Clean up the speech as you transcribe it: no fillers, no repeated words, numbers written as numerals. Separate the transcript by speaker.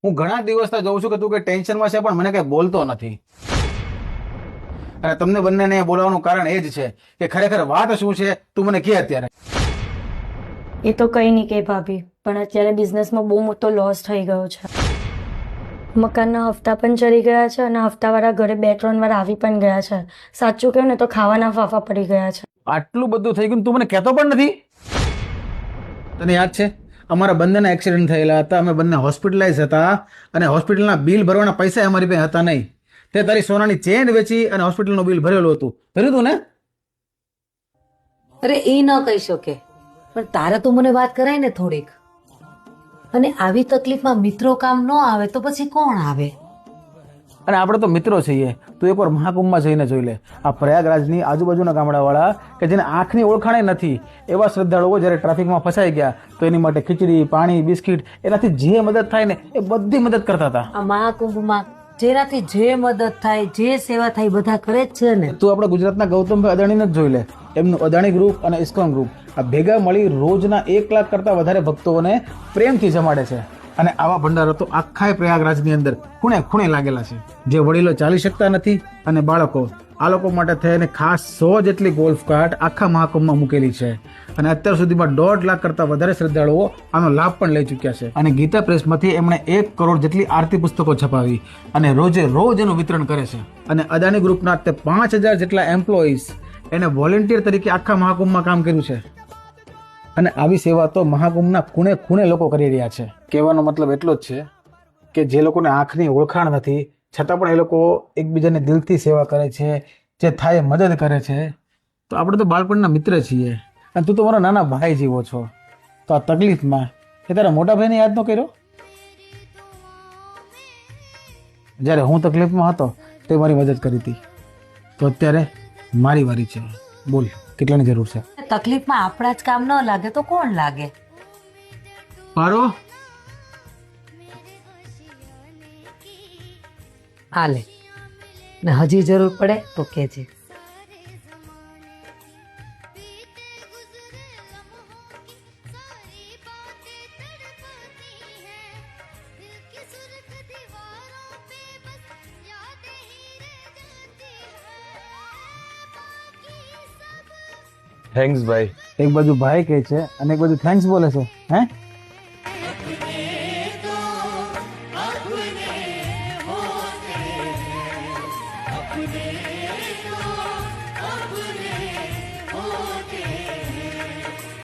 Speaker 1: હું ઘણા દિવસથી જોઉં છું કે તું કઈ ટેન્શનમાં છે પણ મને કઈ બોલતો નથી. અને તમને બંનેને બોલાવવાનું કારણ એ જ છે કે ખરેખર વાત શું છે તું મને કહે અત્યારે.
Speaker 2: એ તો કંઈ નહીં કે ભાભી, પણ અત્યારે બિઝનેસમાં બહુ મોટો લોસ થઈ ગયો છે. મકાનના હપ્તા પણ ચડી ગયા છે અને હપ્તાવાળા ઘરે 2-3 વાર આવી પણ ગયા છે. સાચું કહું ને તો ખાવાના ફાફા પડી ગયા છે.
Speaker 1: આટલું બધું થઈ ગયું તું મને કહેતો પણ નથી. તને યાદ છે અમારા બંનેના એક્સિડન્ટ થયેલા હતા, અમે બંને હોસ્પિટલાઇઝ હતા અને હોસ્પિટલના બિલ ભરવાના પૈસા અમારી પાસે હતા નહીં. તે તારી સોનાની ચેન વેચી અને હોસ્પિટલનું બિલ ભરેલું હતું. ભર્યું તું ને?
Speaker 3: અરે એ ન કહી શકે, પણ તારે તો મને વાત કરાય ને થોડીક. અને આવી તકલીફમાં મિત્રો કામ ન આવે તો પછી કોણ આવે?
Speaker 1: અને આપણે તો મિત્રો છીએ. તું એકવાર મહાકુંભમાં જઈને જોઈ લે. આ પ્રયાગરાજની આજુબાજુના ગામડાવાળા કે જેને આંખની ઓળખાણે નથી એવા શ્રદ્ધાળુઓ જ્યારે ટ્રાફિકમાં ફસાઈ ગયા તો એની માટે ખીચડી, પાણી, બિસ્કિટ એનાથી જે મદદ થાય ને એ બધી મદદ કરતા હતા.
Speaker 3: આ મહાકુંભમાં જેનાથી જે મદદ થાય, જે સેવા થાય, બધા કરે જ છે ને.
Speaker 1: તું આપણા ગુજરાતના ગૌતમભાઈ અદાણીને જ જોઈ લે. એમનું અદાણી ગ્રુપ અને ઇસ્કોન ગ્રુપ આ ભેગા મળી રોજના 1 લાખ કરતાં વધારે ભક્તોને પ્રેમથી જમાડે છે. અને આવા ભંડારો તો આખા પ્રયાગરાજની અંદર ખૂણે ખૂણે લાગેલા છે. જે વડીલો ચાલી શકતા નથી અને બાળકો, આ લોકો માટે થઈને ખાસ 100 જેટલી ગોલ્ફ કાર્ટ આખા મહાકુંભમાં મૂકેલી છે. અને અત્યાર સુધીમાં 1.5 લાખ કરતાં વધારે શ્રદ્ધાળુઓ આનો લાભ પણ લઈ ચૂક્યા છે. અને ગીતા પ્રેસમાંથી એમણે 1 કરોડ જેટલી આરતી પુસ્તકો છપાવી અને રોજે રોજ એનું વિતરણ કરે છે. અને અદાણી ગ્રુપના તે 5000 જેટલા એમ્પ્લોઈઝ એને વોલેન્ટિયર તરીકે આખા મહાકુંભમાં કામ કર્યું છે. અને આવી સેવા તો મહાકુંભના ખૂણે ખૂણે લોકો કરી રહ્યા છે. કહેવાનો મતલબ એટલો જ છે કે જે લોકોને આંખની ઓળખાણ નથી છતાં પણ એ લોકો એકબીજાને દિલથી સેવા કરે છે, જે થાય એ મદદ કરે છે. તો આપણે તો બાળપણના મિત્ર છીએ અને તું તો મારો નાના ભાઈ જેવો છો. તો આ તકલીફમાં એ તારા મોટા ભાઈને યાદ ન કર્યો? જ્યારે હું તકલીફમાં હતો તે મારી મદદ કરી હતી. તો અત્યારે મારી વારી છે. બોલ કેટલાની જરૂર છે?
Speaker 3: તકલીફમાં આપણા જ કામ ન લાગે તો કોણ લાગે?
Speaker 1: પારો
Speaker 3: હાલે, ને હજી જરૂર પડે તો કહેજે.
Speaker 4: થેન્ક્સ ભાઈ.
Speaker 1: એક બાજુ ભાઈ કહે છે અને એક બાજુ થેન્ક્સ બોલે છે. હે